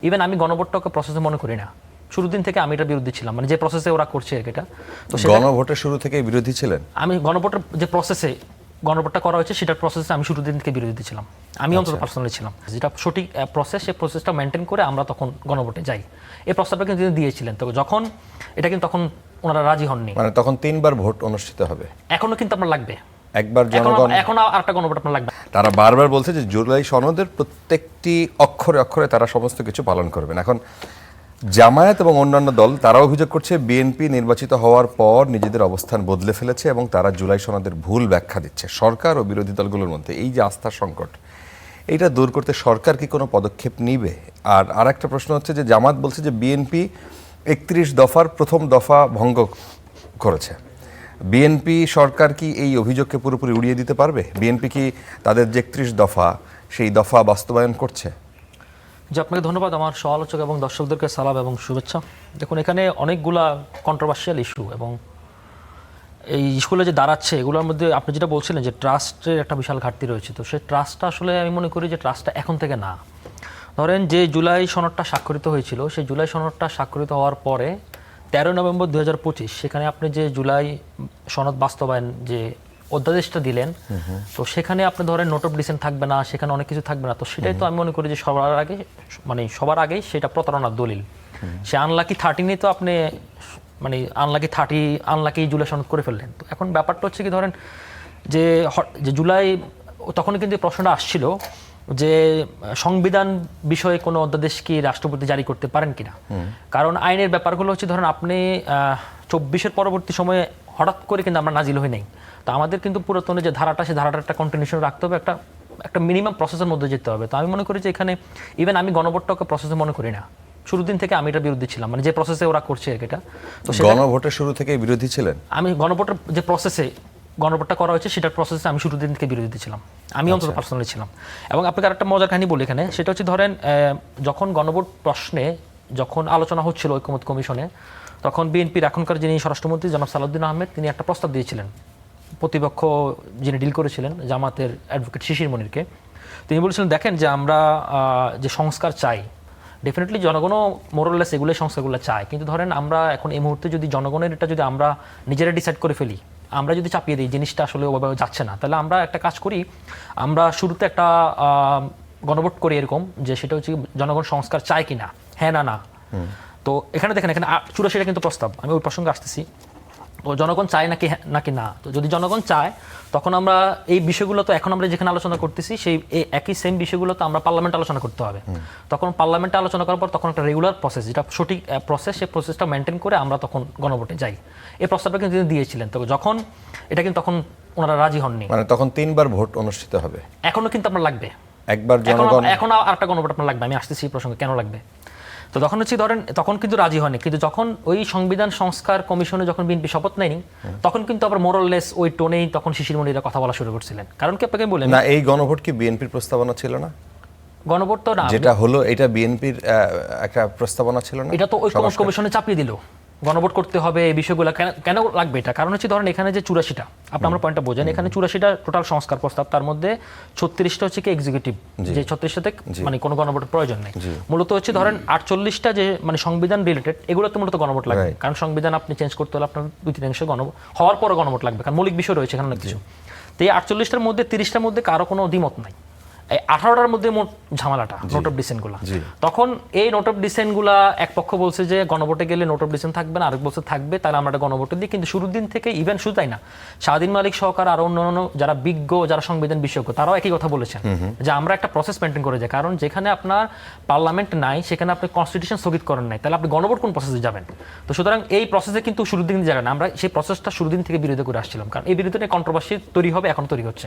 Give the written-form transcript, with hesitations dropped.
Even আমি গণভোটটাকে প্রসেসে মনে করি না। শুরুর দিন থেকে আমি এটা বিরোধী ছিলাম, মানে যে প্রসেসে ওরা করছে এটা। তো গণভোটের শুরু থেকে বিরোধী ছিলেন? আমি গণভোটের যে প্রসেসে গণভোটটা করা হয়েছে সেটার প্রসেসে আমি শুরুর দিন থেকে বিরোধী ছিলাম। আমি অন্তত পার্সোনালি ছিলাম, যেটা সঠিক প্রসেস সেই প্রসেসটা মেনটেন করে আমরা তখন গণভোটে যাই। এই প্রস্তাবটা কিন্তু তিনি দিয়েছিলেন, তো যখন এটা কিন্তু তখন ওনারা রাজি হননি। মানে তখন 3বার ভোট অনুষ্ঠিত হবে, এখনো কিন্তু আপনার লাগবে একবার জনগণ, এখন আরেকটা গণভোট আপনার লাগবে। তারা বারবার বলছে যে জুলাই সনদের প্রত্যেকটি অক্ষরে অক্ষরে তারা সমস্ত কিছু পালন করবেন। এখন জামায়াত এবং অন্যান্য দল তারা অভিযোগ করছে বিএনপি নির্বাচিত হওয়ার পর নিজেদের অবস্থান বদলে ফেলেছে এবং তারা জুলাই সনদের ভুল ব্যাখ্যা দিচ্ছে। সরকার ও বিরোধী দলগুলোর মধ্যে এই যে আস্থার সংকট, এইটা দূর করতে সরকার কি কোনো পদক্ষেপ নিবে? আর আরেকটা প্রশ্ন হচ্ছে যে জামাত বলছে যে বিএনপি 31 দফার প্রথম দফা ভঙ্গ করেছে। বিএনপি সরকার কি এই অভিযোগকে পুরোপুরি উড়িয়ে দিতে পারবে? বিএনপি কি তাদের যে 31 দফা সেই দফা বাস্তবায়ন করছে? যে আপনাকে ধন্যবাদ, আমার সমালোচক এবং দর্শকদেরকে সালাম এবং শুভেচ্ছা। দেখুন, এখানে অনেকগুলা কন্ট্রোভার্সিয়াল ইস্যু এবং এই ইস্যুগুলো যে দাঁড়াচ্ছে এগুলোর মধ্যে আপনি যেটা বলছিলেন যে ট্রাস্টের একটা বিশাল ঘাটতি রয়েছে, তো সেই ট্রাস্টটা আসলে আমি মনে করি যে ট্রাস্টটা এখন থেকে না। ধরেন যে জুলাই সনদটা স্বাক্ষরিত হয়েছিল, সেই জুলাই সনদটা স্বাক্ষরিত হওয়ার পরে 13 নভেম্বর 2025 সেখানে আপনি যে জুলাই সনদ বাস্তবায়ন যে অধ্যাদেশটা দিলেন, তো সেখানে আপনি ধরেন নোট অফ ডিসেন্ট থাকবে না, সেখানে অনেক কিছু থাকবে না। তো সেটাই তো আমি মনে করি যে সবার আগে সেটা প্রতারণার দলিল। সে আনলাকি 13 তো আপনি মানে আনলাকি জুলাই সনদ করে ফেললেন। তো এখন ব্যাপারটা হচ্ছে কি, ধরেন যে জুলাই তখন কিন্তু প্রশ্নটা আসছিল যে সংবিধান বিষয়ে কোনো অধ্যাদেশ কি রাষ্ট্রপতি জারি করতে পারেন কিনা। কারণ আইনের ব্যাপারগুলো হচ্ছে, ধরেন আপনি 24-এর পরবর্তী সময়ে হঠাৎ করে কিন্তু আমরা নাজিল হই নাই। তো আমাদের কিন্তু পুরাতনে যে ধারাটা, সেই ধারাটা একটা কন্টিনিউশন রাখতে হবে, একটা মিনিমাম প্রসেসের মধ্যে যেতে হবে। তো আমি মনে করি যে এখানে ইভেন আমি গণভোটটাকে প্রসেসে মনে করি না। শুরুর দিন থেকে আমি এটা বিরোধী ছিলাম, মানে যে প্রসেসে ওরা করছে এটা। তো গণভোটের শুরু থেকে বিরোধী ছিলেন? আমি গণভোটের যে প্রসেসে গণভোটটা করা হয়েছে সেটার প্রসেসে আমি শুরুর দিন থেকে বিরোধী ছিলাম, আমি অন্তত পার্সোনালি ছিলাম। এবং আপনাকে আরেকটা মজার কাহিনী বলি এখানে, সেটা হচ্ছে ধরেন যখন গণভোট প্রশ্নে যখন আলোচনা হচ্ছিল ঐকমত্য কমিশনে, তখন বিএনপির এখনকার যিনি স্বরাষ্ট্রমন্ত্রী জনাব সালাউদ্দিন আহমেদ, তিনি একটা প্রস্তাব দিয়েছিলেন প্রতিপক্ষ যিনি ডিল করেছিলেন জামাতের অ্যাডভোকেট শিশির মনিরকে। তিনি বলেছিলেন, দেখেন যে আমরা যে সংস্কার চাই, ডেফিনেটলি জনগণও মোরাললেস এগুলো সংস্কারগুলো চায়, কিন্তু ধরেন আমরা এখন এই মুহূর্তে যদি জনগণের এটা যদি আমরা নিজেরা ডিসাইড করে ফেলি, আমরা যদি চাপিয়ে দিই জিনিসটা আসলে ওভাবে যাচ্ছে না, তাহলে আমরা একটা কাজ করি, আমরা শুরুতে একটা গণভোট করি এরকম যে সেটা হচ্ছে জনগণ সংস্কার চায় কি না, হ্যাঁ না। তো এখানে দেখেন, এখানে 84টা কিন্তু প্রস্তাব, আমি ওই প্রসঙ্গে আসতেছি। তো জনগণ চায় নাকি না। তো যদি জনগণ চায়, তখন আমরা এই বিষয়গুলো তো এখন আমরা যেখানে আলোচনা করতেছি সেই একই সেম বিষয়গুলো তো আমরা পার্লামেন্টে আলোচনা করতে হবে। তখন পার্লামেন্টে আলোচনা করার পর তখন একটা রেগুলার প্রসেস, যেটা সঠিক প্রসেস, সেই প্রসেসটা মেনটেন করে আমরা তখন গণভোটে যাই। এই প্রস্তাবটা কিন্তু তিনি দিয়েছিলেন, তো যখন এটা কিন্তু তখন ওনারা রাজি হননি। মানে তখন 3বার ভোট অনুষ্ঠিত হবে, এখনো কিন্তু আপনার লাগবে, একবার জনগণ, এখন আরেকটা গণভোট আপনার লাগবে। আমি আসতেছি এই প্রসঙ্গে কেন লাগবে। তো তখন হচ্ছে ধরেন তখন কিন্তু রাজি হয়নি, কিন্তু যখন ওই সংবিধান সংস্কার কমিশনে যখন বিএনপি শপথ নেয়নি, তখন কিন্তু আবার মোরাললেস ওই টোনেই তখন শিশির মনিরা কথা বলা শুরু করছিলেন। কারণ কি আপনাকে বলেন না, এই গণভোট কি বিএনপির প্রস্তাবনা ছিল না? গণভোট তো না, যেটা হলো এটা বিএনপির একটা প্রস্তাবনা ছিল না? এটা তো ঐকমত্য কমিশনে চাপিয়ে দিল গণভোট করতে হবে এই বিষয়গুলো। কেন লাগবে এটা? কারণ হচ্ছে ধরেন এখানে যে 84টা, আপনি আমার পয়েন্টটা বোঝেন, এখানে 84টা টোটাল সংস্কার প্রস্তাব, তার মধ্যে 36টা হচ্ছে কি এক্সিকিউটিভ, যে 36টাতে মানে কোনো গণভোটের প্রয়োজন নেই। মূলত হচ্ছে ধরেন 48টা যে মানে সংবিধান রিলেটেড, এগুলোতে মূলত গণভোট লাগবে। কারণ সংবিধান আপনি চেঞ্জ করতে হলে আপনার 2/3 গণভোট হওয়ার পরে গণভোট লাগবে, কারণ মৌলিক বিষয় রয়েছে এখানে অনেক কিছু। তো এই 48টার মধ্যে 30টার মধ্যে কারো কোনো দ্বিমত নাই। এই 18টার মধ্যে মোট ঝামেলাটা নোট অফ ডিসেন্ট গুলা। তখন এই নোট অফ ডিসেন্ট গুলা এক পক্ষ বলছে যে গণভোটে গেলে নোট অফ ডিসেন্ট থাকবে না, আরেক বছর থাকবে, তাহলে আমরা একটা গণভোটে দিই। কিন্তু শুরুর দিন থেকে ইভেন শুধু তাই না, স্বাধীন মালিক সহকার আরো অন্যান্য যারা বিজ্ঞ, যারা সংবিধান বিশেষজ্ঞ, তারাও একই কথা বলেছেন যে আমরা একটা প্রসেস মেনটেন করে যাই। কারণ যেখানে আপনার পার্লামেন্ট নাই, সেখানে আপনি কনস্টিটিউশন স্থগিত করেন নাই, তাহলে আপনি গণভোট কোন প্রসেসে যাবেন? তো সুতরাং এই প্রসেসে কিন্তু শুরুর দিন যাবেন, আমরা সেই প্রসেসটা শুরুর দিন থেকে বিরোধী করে আসছিলাম, কারণ এই বিরোধী কন্ট্রোভার্সি তৈরি হবে, এখন তৈরি হচ্ছে।